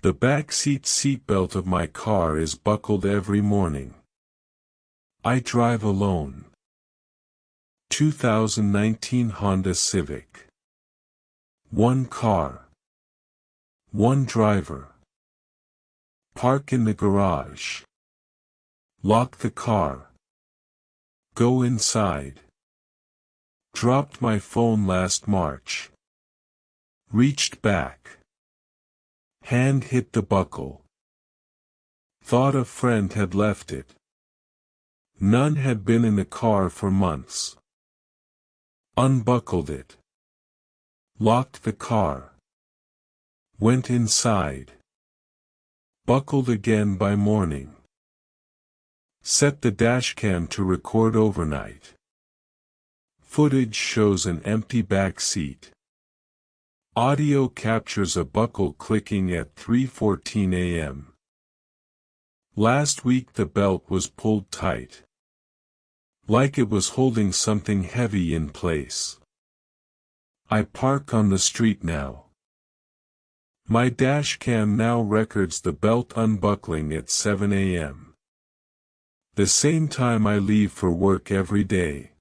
The backseat seatbelt of my car is buckled every morning. I drive alone. 2019 Honda Civic. One car. One driver. Park in the garage. Lock the car. Go inside. Dropped my phone last March. Reached back. Hand hit the buckle. Thought a friend had left it. None had been in the car for months. Unbuckled it. Locked the car. Went inside. Buckled again by morning. Set the dashcam to record overnight. Footage shows an empty back seat. Audio captures a buckle clicking at 3:14 a.m. Last week the belt was pulled tight. Like it was holding something heavy in place. I park on the street now. My dashcam now records the belt unbuckling at 7 a.m. The same time I leave for work every day.